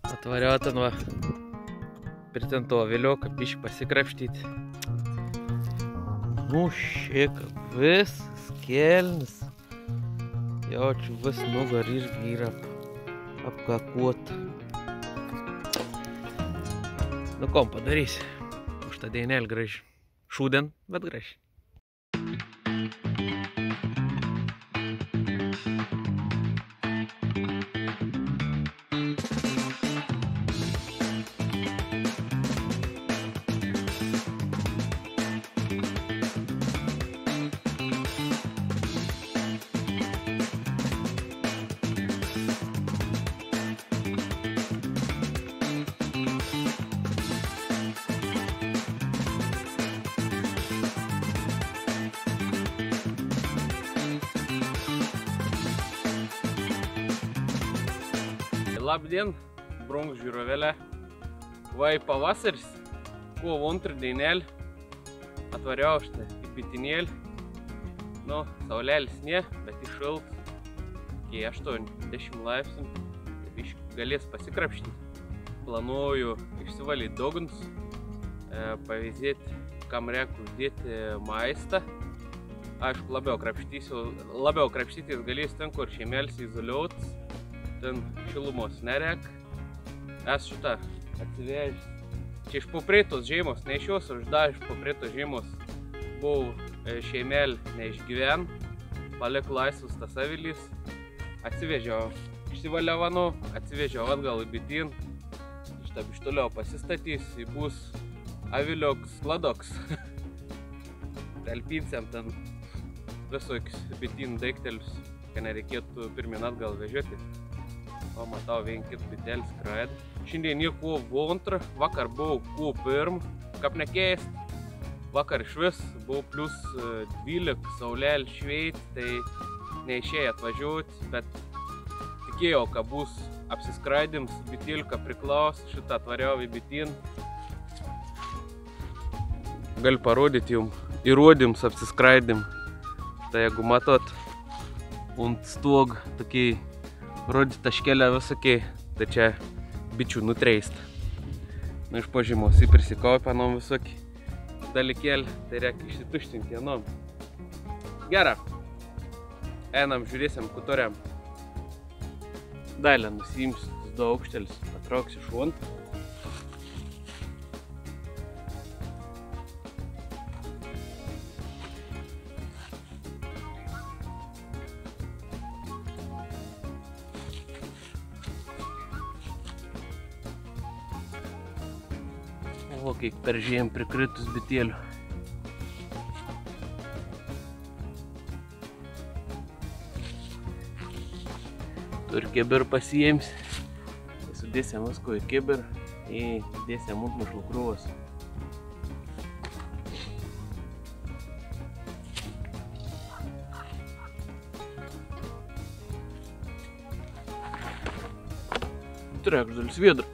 Atvariau ten va. Prie ten to vėliau, biškį pasikrapštyti. Nu, šiek visas kelnis. Jaučiu vis nugar irgi yra apkakuota. Nu, kom padarysi. Už tą dienelį graži. Šūdien, bet graži. Labdien, brangūs žiūrovėlė. Va pavasaris, kovo 2 dienelį. Atvariau aš į pietinėlį. Nu, saulėlis ne, bet iššalts. Iki 80 laipsnių. Tai galės pasikrapštyti. Planuoju išsivalyti dogunus, pavizėti, kam reikia uždėti maistą. Aišku, labiau krapštytis galės ten, kur šeimelis izoliuotas. Ten šilumos nerek. Esu šitą atsivežęs. Čia iš papraeitos žiemos, ne iš jos, aš dar iš papraeitos žiemos buvau šeimelį neišgyven. Palik laisvus tas avilys. Atsivežiau, išsivaliau vanu, atsivežiau atgal į bitin. Šitą iš toliau pasistatys, bus avilioks kladoks. Talpinsiam ten visokius bitin daiktelius, kad nereikėtų pirmin atgal vežioti. O, matau, vien kit bitelis skraida. Šiandien jie kovo 2, vakar buvau kovo 1, kaip nekeist. Vakar išvis buvau plus 12, saulėlį šveit, tai neišėjo atvažiuoti, bet tikėjau, kad bus apsiskraidims, bitilka priklaus, šitą atvariau į bitin. Galiu parodyti jums įrodymus apsiskraidim. Tai jeigu matot, ant stog tokiai rodyti taškelę visokiai, tai čia bičių nutreista. Nu, iš pažymos įprisikaupi anom visokį dalykėlį, tai reikia išsituštinti anom. Gera. Einam, žiūrėsim kutoriam. Dalę nusiimsiu tas 2 aukštelis, patrauksiu šon. O, kaip per žiemą prikritus bitėlių. Tu ir kibirą pasiėms. Sudėsim visko į kibirą ir dėsim ant mėšlų krūvos. Trečdalis viedro.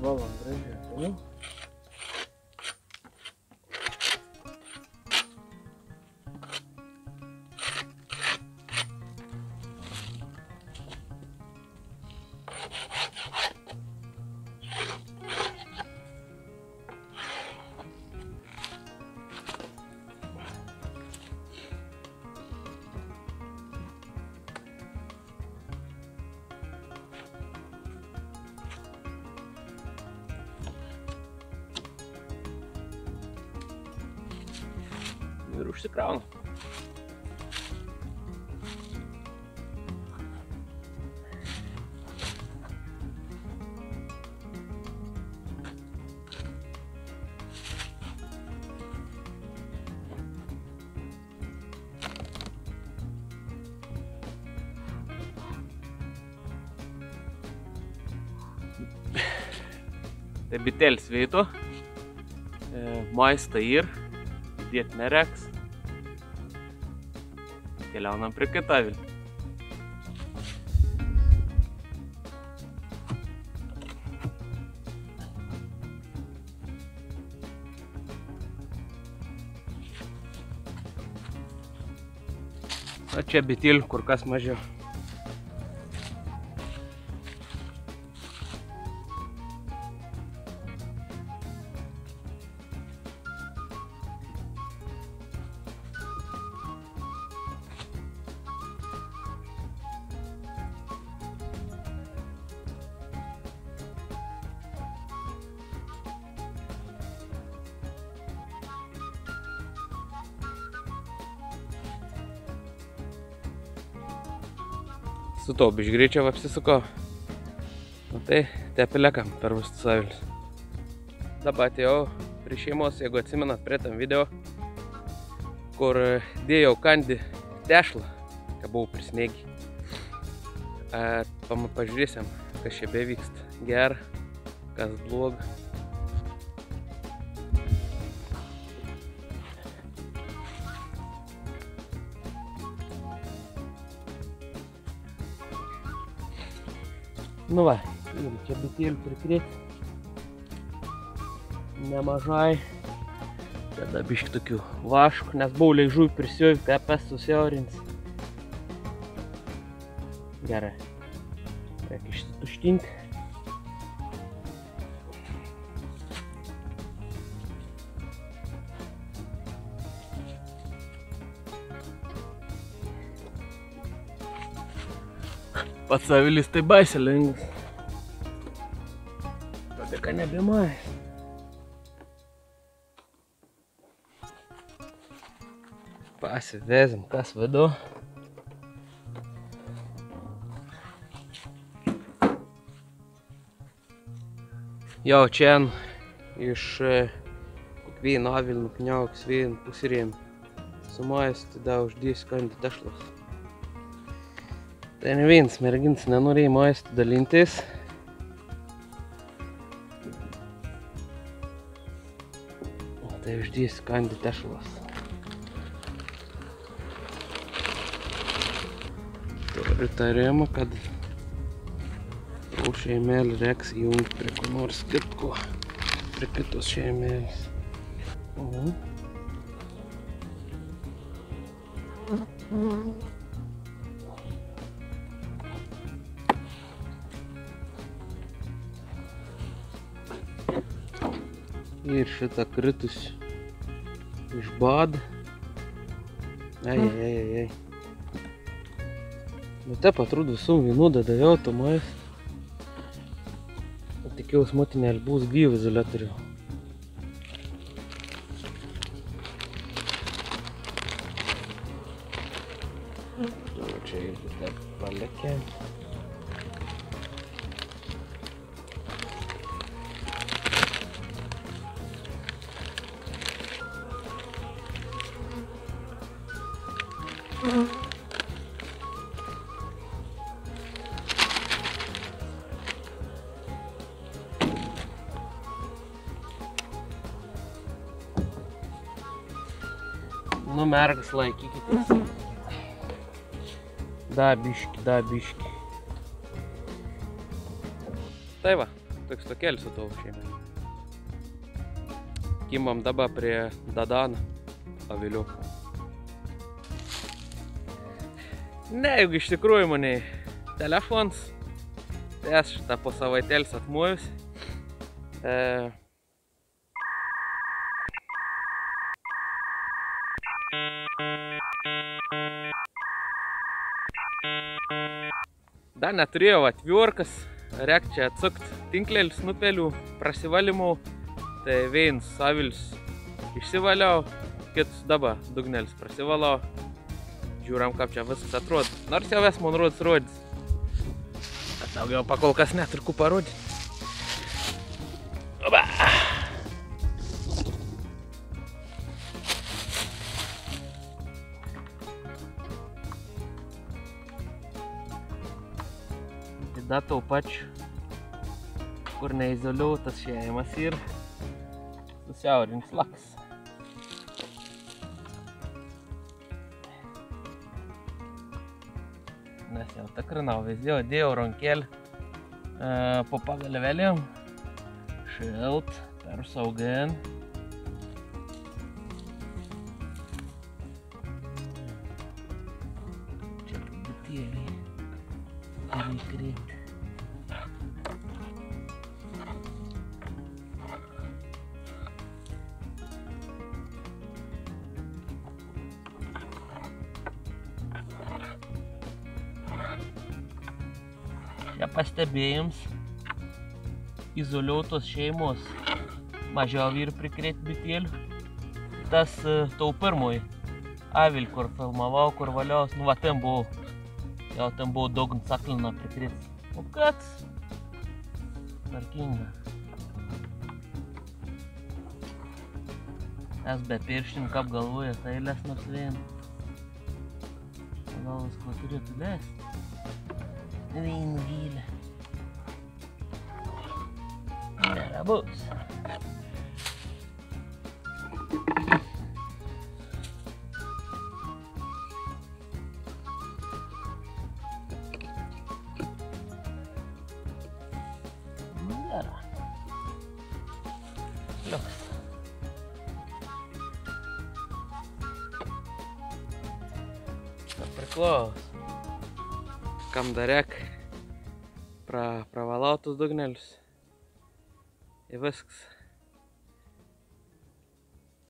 Valam gražiai, toliau. Ir užsikrauna. Tai bitelis veito, maistą ir dėti nereiks. Keliaunam prie kitą avilį. O čia bitilių kur kas mažiau. Su to bišgreičio apsisukau. Nu tai tepilekam per visus avilius. Dabar atėjau prie šeimos, jeigu atsimenat prie tam video, kur dėjau kandi tešlą, ką buvau prisneigi. Pažiūrėsim, kas čia bevyksta. Gera, kas bloga. Nu va, ir čia bitėlių prikrėti. Nemažai. Tada biški tokių vaškų, nes bauliai žuvį prisijovi, pepes susiaurins. Gerai. Reikia išsituštinti. Pats avilis tai baisiai lengvas. Todėl nebemai. Pasivezim, kas vidu. Jau čia iš vieno avilį nukniauks vieną pusirėm. Sumais tada uždės kandi tešlos. Tai ne vienas mergins nenorėjo maistu dalintis. Tai uždės kandi tešlos. Turiu tarimą, kad šeimėlį reiks įjungti prie ko nors kitko, prie kitos šeimėlės. Ir šitą kritus iš bado. Ai. Bet taip atrodo visų vienudą daviau tomais. Tikėjaus motinėlį bus gyvų izoliatorių. Čia irgi taip palekė. Nu, mergas laikykitės. Da biški. Tai va, toks tokėlis su tavo šeimė. Kimam dabar prie Dadana avilių. Ne, jeigu iš tikrųjų mane telefons, tai aš šitą po savaitėlis atmuojus. Dar neturėjau atviorkas, reik čia atsukt tinklėlis nupelių, prasivalimų, tai vienas avilis išsivaliau, kitus dabar dugnelis prasivalau. Žiūram, kaip čia viskas atrodo. Nors jau ves man rodys. Bet daugiau pakol kas neturiu ko parodyti. Oba! Tada tau pačiu, kur neizoliuotas šeimas ir susiaurins lakas. Nes jau tikrinau, vis dėjau rankelį po pagalvelėm, šilt, persaugin. Čia truputėlį įkrėti. Čia pastebėjams, izoliuotos šeimos mažiau ir prikrėti bitėlių. Tas tau pirmoj avilį, kur filmavau, kur valiaus, nu va ten buvau. Jau ten buvo dugnas aklina prikrits. Nu, kāds? Tvarkinga. Es be piršķinu, kā apgalvoju, tā ir les nors vienu. Galvas, ko turētu lēst. Vienu gīle. Nērā būs. Nērā. Ļoks. Priklaus. Kam darek pravalau tus dugnelius. I viskas.